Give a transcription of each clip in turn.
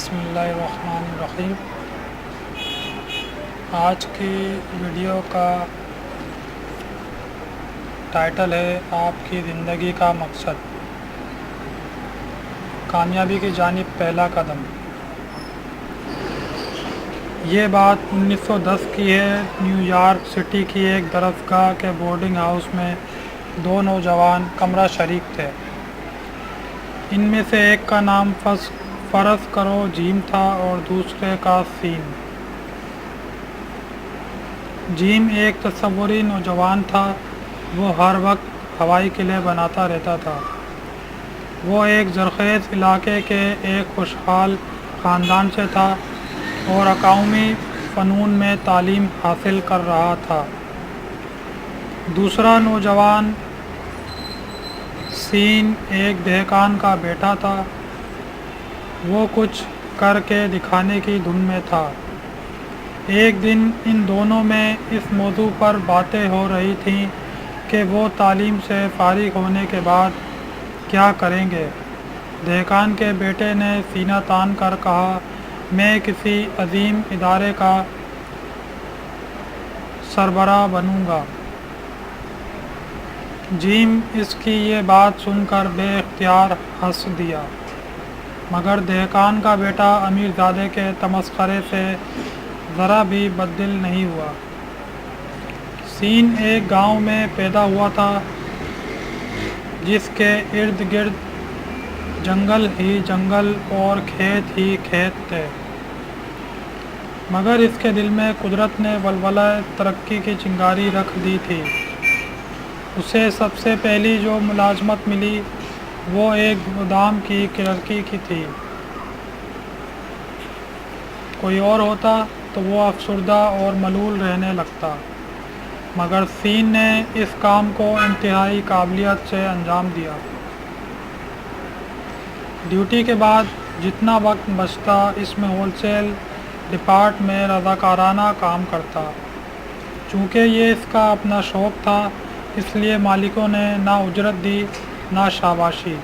بسم اللہ الرحمن الرحیم۔ آج کی ویڈیو کا ٹائٹل ہے آپ کی زندگی کا مقصد، کامیابی کی جانب پہلا قدم۔ یہ بات 1910 کی ہے۔ نیو یارک سٹی کی ایک درسگاہ کے بورڈنگ ہاؤس میں دو نوجوان کمرہ شریک تھے۔ ان میں سے ایک کا نام فرض کرو جیم تھا اور دوسرے کا سین۔ جیم ایک تصوری نوجوان تھا۔ وہ ہر وقت ہوائی قلعے بناتا رہتا تھا۔ وہ ایک زرخیز علاقے کے ایک خوشحال خاندان سے تھا اور اقوامی فنون میں تعلیم حاصل کر رہا تھا۔ دوسرا نوجوان سین ایک دہقان کا بیٹا تھا۔ وہ کچھ کر کے دکھانے کی دھن میں تھا۔ ایک دن ان دونوں میں اس موضوع پر باتیں ہو رہی تھیں کہ وہ تعلیم سے فارغ ہونے کے بعد کیا کریں گے۔ دہقان کے بیٹے نے سینہ تان کر کہا، میں کسی عظیم ادارے کا سربراہ بنوں گا۔ جیم اس کی یہ بات سن کر بے اختیار ہنس دیا، مگر دہقان کا بیٹا امیر زادے کے تمسخرے سے ذرا بھی بددل نہیں ہوا۔ سین ایک گاؤں میں پیدا ہوا تھا جس کے ارد گرد جنگل ہی جنگل اور کھیت ہی کھیت تھے، مگر اس کے دل میں قدرت نے ولولہ ترقی کی چنگاری رکھ دی تھی۔ اسے سب سے پہلی جو ملازمت ملی وہ ایک گودام کی کلرکی کی تھی۔ کوئی اور ہوتا تو وہ افسردہ اور ملول رہنے لگتا، مگر سین نے اس کام کو انتہائی قابلیت سے انجام دیا۔ ڈیوٹی کے بعد جتنا وقت بچتا اس میں ہول سیل ڈپارٹ میں رضاکارانہ کام کرتا۔ چونکہ یہ اس کا اپنا شوق تھا، اس لیے مالکوں نے نہ اجرت دی نہ شاباشی،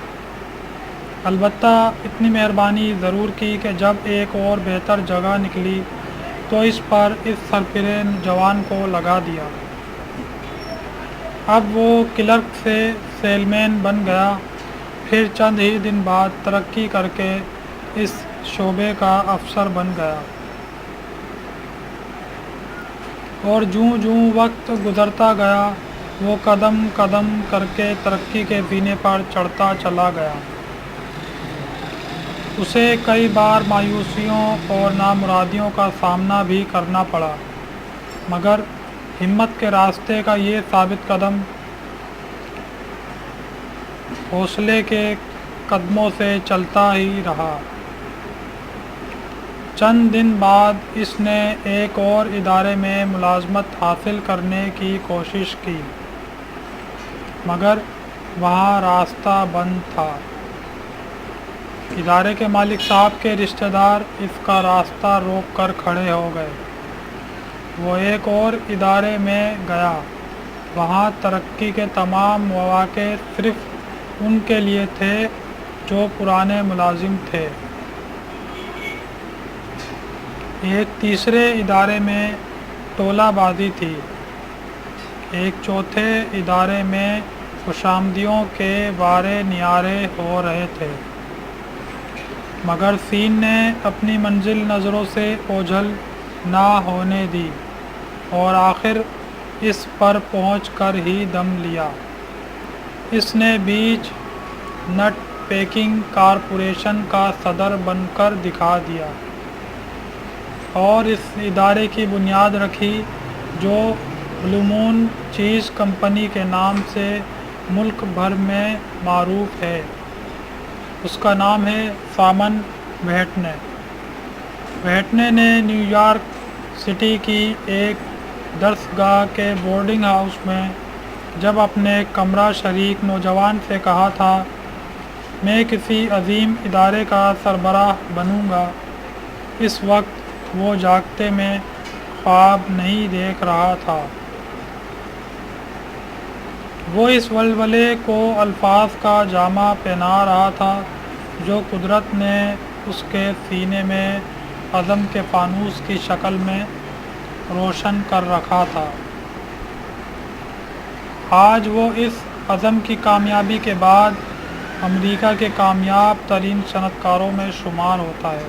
البتہ اتنی مہربانی ضرور کی کہ جب ایک اور بہتر جگہ نکلی تو اس پر اس سرفرے جوان کو لگا دیا۔ اب وہ کلرک سے سیل مین بن گیا، پھر چند ہی دن بعد ترقی کر کے اس شعبے کا افسر بن گیا، اور جوں جوں وقت گزرتا گیا وہ قدم قدم کر کے ترقی کے زینے پر چڑھتا چلا گیا۔ اسے کئی بار مایوسیوں اور نامرادیوں کا سامنا بھی کرنا پڑا، مگر ہمت کے راستے کا یہ ثابت قدم حوصلے کے قدموں سے چلتا ہی رہا۔ چند دن بعد اس نے ایک اور ادارے میں ملازمت حاصل کرنے کی کوشش کی، مگر وہاں راستہ بند تھا۔ ادارے کے مالک صاحب کے رشتہ دار اس کا راستہ روک کر کھڑے ہو گئے۔ وہ ایک اور ادارے میں گیا۔ وہاں ترقی کے تمام مواقع صرف ان کے لیے تھے جو پرانے ملازم تھے۔ ایک تیسرے ادارے میں ٹولہ بازی تھی۔ ایک چوتھے ادارے میں خوشامدیوں کے وارے نیارے ہو رہے تھے، مگر سین نے اپنی منزل نظروں سے اوجھل نہ ہونے دی اور آخر اس پر پہنچ کر ہی دم لیا۔ اس نے بیچ نٹ پیکنگ کارپوریشن کا صدر بن کر دکھا دیا اور اس ادارے کی بنیاد رکھی جو بلو مون چیز کمپنی کے نام سے ملک بھر میں معروف ہے۔ اس کا نام ہے سامن وہیٹنے۔ وہیٹنے نے نیو یارک سٹی کی ایک درسگاہ کے بورڈنگ ہاؤس میں جب اپنے کمرہ شریک نوجوان سے کہا تھا، میں کسی عظیم ادارے کا سربراہ بنوں گا، اس وقت وہ جاگتے میں خواب نہیں دیکھ رہا تھا۔ وہ اس ولولے کو الفاظ کا جامہ پہنا رہا تھا جو قدرت نے اس کے سینے میں عزم کے فانوس کی شکل میں روشن کر رکھا تھا۔ آج وہ اس عزم کی کامیابی کے بعد امریکہ کے کامیاب ترین صنعت کاروں میں شمار ہوتا ہے۔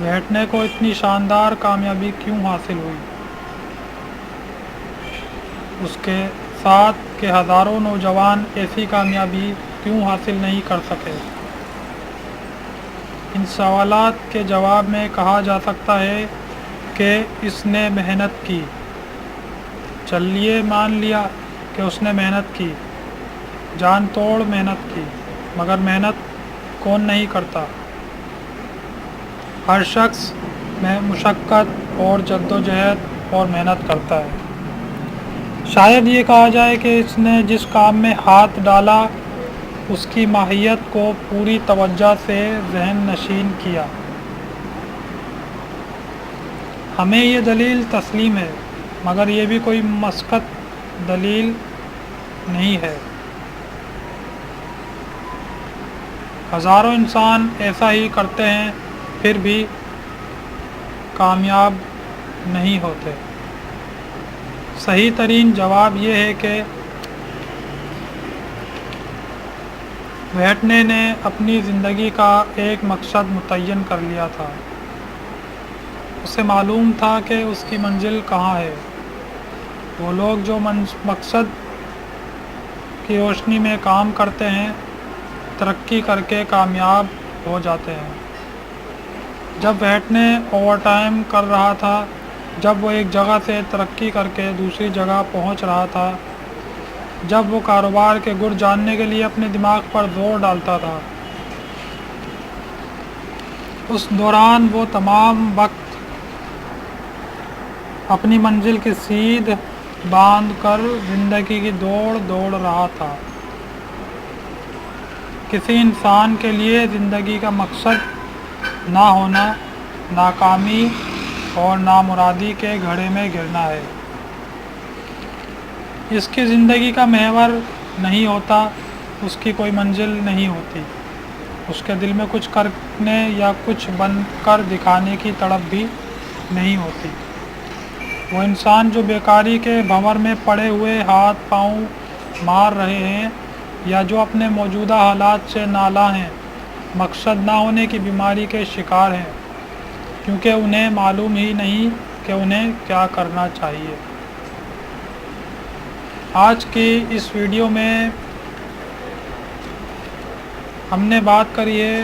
ویٹنے کو اتنی شاندار کامیابی کیوں حاصل ہوئی؟ اس کے ساتھ کہ ہزاروں نوجوان ایسی کامیابی کیوں حاصل نہیں کر سکے؟ ان سوالات کے جواب میں کہا جا سکتا ہے کہ اس نے محنت کی۔ چلیے مان لیا کہ اس نے محنت کی، جان توڑ محنت کی، مگر محنت کون نہیں کرتا؟ ہر شخص میں مشقت اور جدوجہد اور محنت کرتا ہے۔ شاید یہ کہا جائے کہ اس نے جس کام میں ہاتھ ڈالا اس کی ماہیت کو پوری توجہ سے ذہن نشین کیا۔ ہمیں یہ دلیل تسلیم ہے، مگر یہ بھی کوئی مسقط دلیل نہیں ہے۔ ہزاروں انسان ایسا ہی کرتے ہیں پھر بھی کامیاب نہیں ہوتے۔ صحیح ترین جواب یہ ہے کہ ویٹنے نے اپنی زندگی کا ایک مقصد متعین کر لیا تھا۔ اسے معلوم تھا کہ اس کی منزل کہاں ہے۔ وہ لوگ جو مقصد کی روشنی میں کام کرتے ہیں ترقی کر کے کامیاب ہو جاتے ہیں۔ جب ویٹنے اوور ٹائم کر رہا تھا، جب وہ ایک جگہ سے ترقی کر کے دوسری جگہ پہنچ رہا تھا، جب وہ کاروبار کے گر جاننے کے لیے اپنے دماغ پر زور ڈالتا تھا، اس دوران وہ تمام وقت اپنی منزل کی سیدھ باندھ کر زندگی کی دوڑ رہا تھا۔ کسی انسان کے لیے زندگی کا مقصد نہ ہونا ناکامی اور نامرادی کے گھڑے میں گرنا ہے۔ اس کی زندگی کا محور نہیں ہوتا، اس کی کوئی منزل نہیں ہوتی، اس کے دل میں کچھ کرنے یا کچھ بن کر دکھانے کی تڑپ بھی نہیں ہوتی۔ وہ انسان جو بیکاری کے بھنور میں پڑے ہوئے ہاتھ پاؤں مار رہے ہیں یا جو اپنے موجودہ حالات سے نالاں ہیں، مقصد نہ ہونے کی بیماری کے شکار ہیں، کیونکہ انہیں معلوم ہی نہیں کہ انہیں کیا کرنا چاہیے۔ آج کی اس ویڈیو میں ہم نے بات کری ہے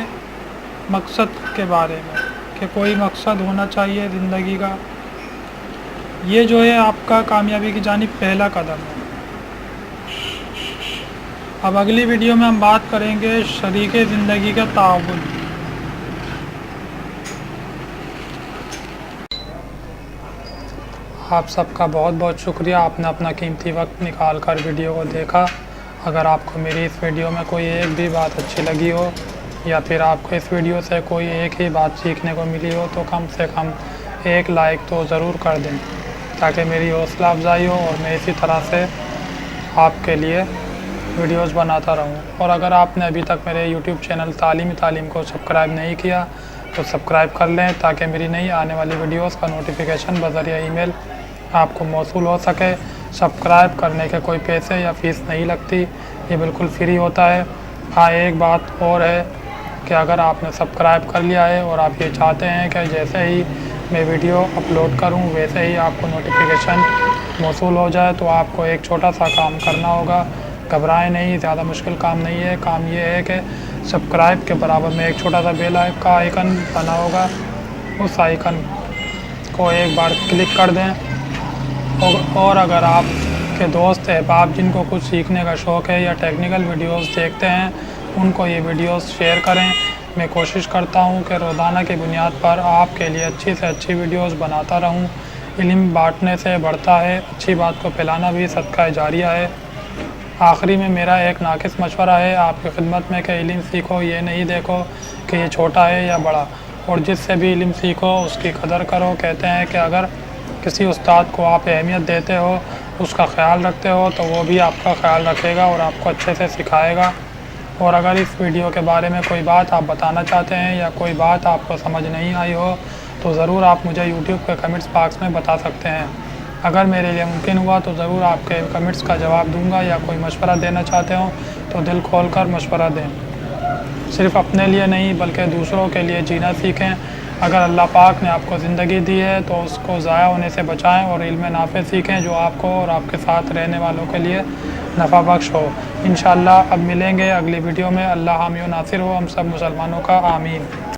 مقصد کے بارے میں کہ کوئی مقصد ہونا چاہیے زندگی کا۔ یہ جو ہے آپ کا کامیابی کی جانب پہلا قدم ہے۔ اب اگلی ویڈیو میں ہم بات کریں گے شریک زندگی کا تعاون۔ آپ سب کا بہت بہت شکریہ، آپ نے اپنا قیمتی وقت نکال کر ویڈیو کو دیکھا۔ اگر آپ کو میری اس ویڈیو میں کوئی ایک بھی بات اچھی لگی ہو یا پھر آپ کو اس ویڈیو سے کوئی ایک ہی بات سیکھنے کو ملی ہو تو کم سے کم ایک لائک تو ضرور کر دیں تاکہ میری حوصلہ افزائی ہو اور میں اسی طرح سے آپ کے لیے ویڈیوز بناتا رہوں۔ اور اگر آپ نے ابھی تک میرے یوٹیوب چینل تعلیم کو سبسکرائب نہیں کیا تو سبسکرائب کر لیں تاکہ میری نئی آنے والی ویڈیوز کا نوٹیفیکیشن بذریعہ ای میل آپ کو موصول ہو سکے۔ سبسکرائب کرنے کے کوئی پیسے یا فیس نہیں لگتی، یہ بالکل فری ہوتا ہے۔ ہاں، ایک بات اور ہے کہ اگر آپ نے سبسکرائب کر لیا ہے اور آپ یہ چاہتے ہیں کہ جیسے ہی میں ویڈیو اپلوڈ کروں ویسے ہی آپ کو نوٹیفیکیشن موصول ہو جائے تو آپ کو ایک چھوٹا سا کام کرنا ہوگا۔ گھبرائیں نہیں، زیادہ مشکل کام نہیں ہے۔ کام یہ ہے کہ سبسکرائب کے برابر میں ایک چھوٹا سا بیل کا آئیکن بنا ہوگا، اس آئیکن کو ایک بار کلک کر دیں۔ اور اگر آپ کے دوست احباب جن کو کچھ سیکھنے کا شوق ہے یا ٹیکنیکل ویڈیوز دیکھتے ہیں ان کو یہ ویڈیوز شیئر کریں۔ میں کوشش کرتا ہوں کہ روزانہ کی بنیاد پر آپ کے لیے اچھی سے اچھی ویڈیوز بناتا رہوں۔ علم بانٹنے سے بڑھتا ہے، اچھی بات کو پھیلانا بھی صدقہ جاریہ ہے۔ آخری میں میرا ایک ناقص مشورہ ہے آپ کی خدمت میں کہ علم سیکھو، یہ نہیں دیکھو کہ یہ چھوٹا ہے یا بڑا، اور جس سے بھی علم سیکھو اس کی قدر کرو۔ کہتے ہیں کہ اگر کسی استاد کو آپ اہمیت دیتے ہو، اس کا خیال رکھتے ہو تو وہ بھی آپ کا خیال رکھے گا اور آپ کو اچھے سے سکھائے گا۔ اور اگر اس ویڈیو کے بارے میں کوئی بات آپ بتانا چاہتے ہیں یا کوئی بات آپ کو سمجھ نہیں آئی ہو تو ضرور آپ مجھے یوٹیوب کے کمنٹس باکس میں بتا سکتے ہیں۔ اگر میرے لیے ممکن ہوا تو ضرور آپ کے کمنٹس کا جواب دوں گا، یا کوئی مشورہ دینا چاہتے ہوں تو دل کھول کر مشورہ دیں۔ صرف اپنے لیے نہیں بلکہ دوسروں کے لیے جینا سیکھیں۔ اگر اللہ پاک نے آپ کو زندگی دی ہے تو اس کو ضائع ہونے سے بچائیں اور علم نافع سیکھیں جو آپ کو اور آپ کے ساتھ رہنے والوں کے لیے نفع بخش ہو۔ انشاءاللہ اب ملیں گے اگلی ویڈیو میں۔ اللہ حامی و ناصر ہو ہم سب مسلمانوں کا، آمین۔